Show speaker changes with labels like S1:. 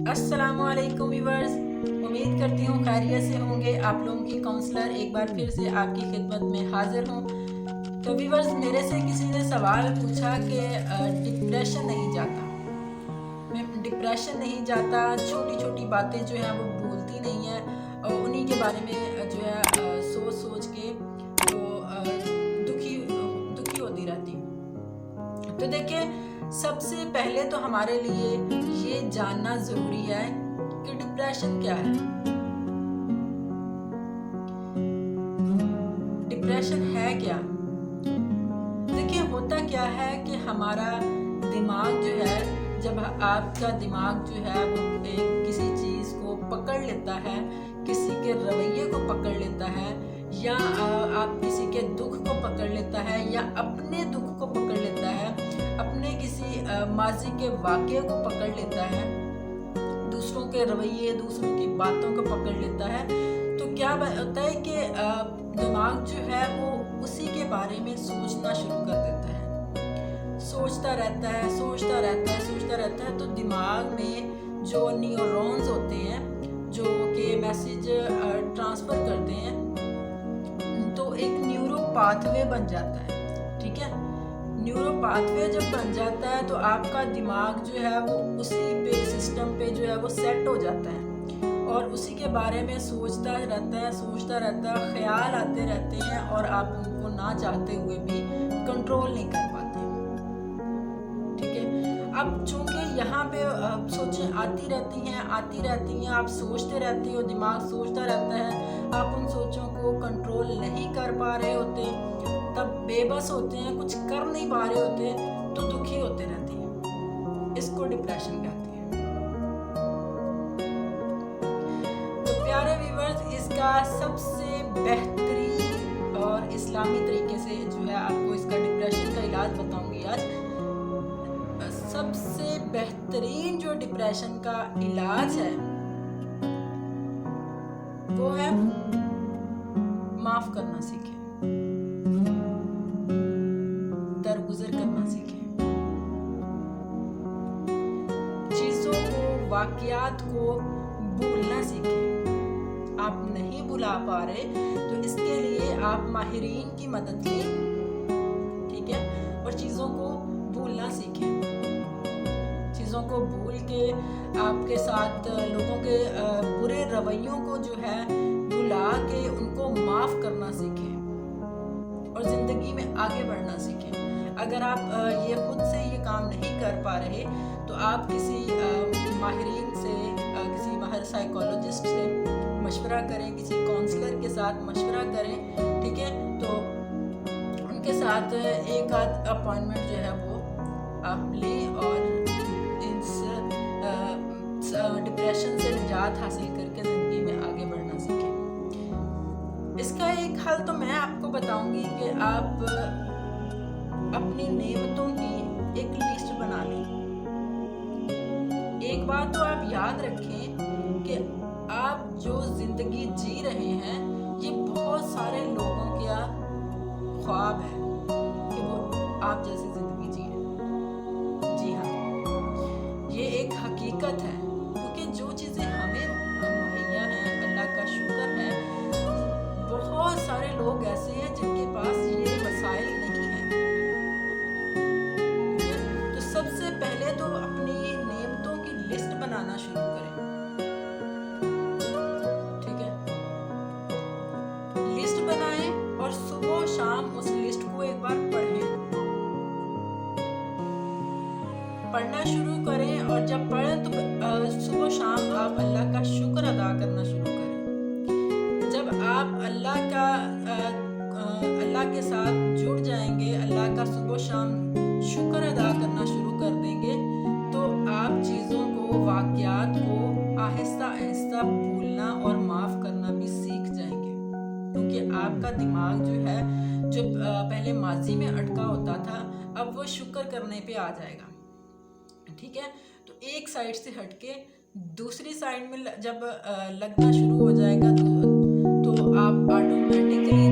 S1: अस्सलामुअलैकुम व्यूअर्स, उम्मीद करती हूँ खैरियत से होंगे। आप लोगों की काउंसलर एक बार फिर से आपकी खिदमत में हाजिर हूँ। तो व्यूअर्स, मेरे से किसी ने सवाल पूछा कि डिप्रेशन नहीं जाता, मैं डिप्रेशन नहीं जाता, छोटी छोटी बातें जो है वो भूलती नहीं है और उन्हीं के बारे में जो है सोच सोच के तो दुखी दुखी होती रहती हूँ। तो देखिए, सबसे पहले तो हमारे लिए ये जानना ज़रूरी है कि डिप्रेशन क्या है। डिप्रेशन है क्या? देखिए, होता क्या है कि हमारा दिमाग जो है, जब आपका दिमाग जो है वो किसी चीज़ को पकड़ लेता है, किसी के रवैये को पकड़ लेता है, या आप किसी के दुख को पकड़ लेता है, या अपने दुख को पकड़ लेता है, अपने किसी माजी के वाक़े को पकड़ लेता है, दूसरों के रवैये, दूसरों की बातों को पकड़ लेता है, तो क्या होता है कि दिमाग जो है वो उसी के बारे में सोचना शुरू कर देता है। सोचता रहता है, सोचता रहता है, सोचता रहता है। तो दिमाग में जो न्यूरॉन्स होते हैं जो कि मैसेज ट्रांसफ़र करते हैं, तो एक न्यूरो पाथवे बन जाता है। ठीक है, न्यूरो पाथवे जब बन जाता है तो आपका दिमाग जो है वो उसी पे सिस्टम पे जो है वो सेट हो जाता है और उसी के बारे में सोचता रहता है, सोचता रहता है, ख्याल आते रहते हैं और आप उनको ना चाहते हुए भी कंट्रोल नहीं कर पाते। ठीक है, अब चूंकि यहाँ पे सोचें आती रहती हैं, आप सोचते रहते हो, दिमाग सोचता रहता है, आप उन सोचों को कंट्रोल नहीं कर पा रहे होते, तब बेबस होते हैं, कुछ कर नहीं पा रहे होते, तो दुखी होते रहते हैं। इसको डिप्रेशन कहते हैं। तो प्यारे व्यूअर्स, इसका सबसे बेहतरीन और इस्लामी तरीके से जो है आपको इसका डिप्रेशन का इलाज बताऊंगी आज। सबसे बेहतरीन जो डिप्रेशन का इलाज है वो है माफ करना सीखें, दरगुजर करना सीखें, चीजों को, वाकयात को भूलना सीखें। आप नहीं भुला पा रहे तो इसके लिए आप माहिरीन की मदद लें। ठीक है, और चीजों को भूलना सीखें। चीज़ों को भूल के आपके साथ लोगों के बुरे रवैयों को जो है भुला के उनको माफ़ करना सीखें और ज़िंदगी में आगे बढ़ना सीखें। अगर आप ये खुद से ये काम नहीं कर पा रहे तो आप किसी माहिरीन से, किसी माहिर साइकोलॉजिस्ट से मशवरा करें, किसी काउंसलर के साथ मशवरा करें। ठीक है, तो उनके साथ एक आध अपॉइंटमेंट जो है वो आप लें और डिप्रेशन से निजात हासिल करके ज़िंदगी में आगे बढ़ना सीखें। इसका एक हल तो मैं आपको बताऊंगी कि आप अपनी नेमतों की एक लिस्ट बना लें। एक बात तो आप याद रखें कि आप जो ज़िंदगी जी रहे हैं ये बहुत सारे लोगों का ख्वाब है कि वो आप जैसी ज़िंदगी जिए। जी हाँ, ये एक हकीकत है, क्योंकि जो चीज़ें हमें मुहैया हैं, अल्लाह का शुक्र है, बहुत सारे लोग ऐसे हैं जिनके पास ये वसाइल नहीं हैं। तो सबसे पहले तो अपनी नेमतों की लिस्ट बनाना शुरू करें। ठीक है, लिस्ट बनाएं और सुबह शाम उस लिस्ट को एक बार पढ़ना शुरू करें और जब पढ़ें तो सुबह शाम आप अल्लाह का शुक्र अदा करना शुरू करें। जब आप अल्लाह के साथ जुड़ जाएंगे, अल्लाह का सुबह शाम शुक्र अदा करना शुरू कर देंगे, तो आप चीज़ों को, वाक़यात को आहिस्ता आहिस्ता भूलना और माफ़ करना भी सीख जाएंगे, क्योंकि आपका दिमाग जो है, जो पहले माजी में अटका होता था, अब वो शुक्र करने पे आ जाएगा। ठीक है, तो एक साइड से हटके दूसरी साइड में जब लगना शुरू हो जाएगा तो आप ऑटोमेटिकली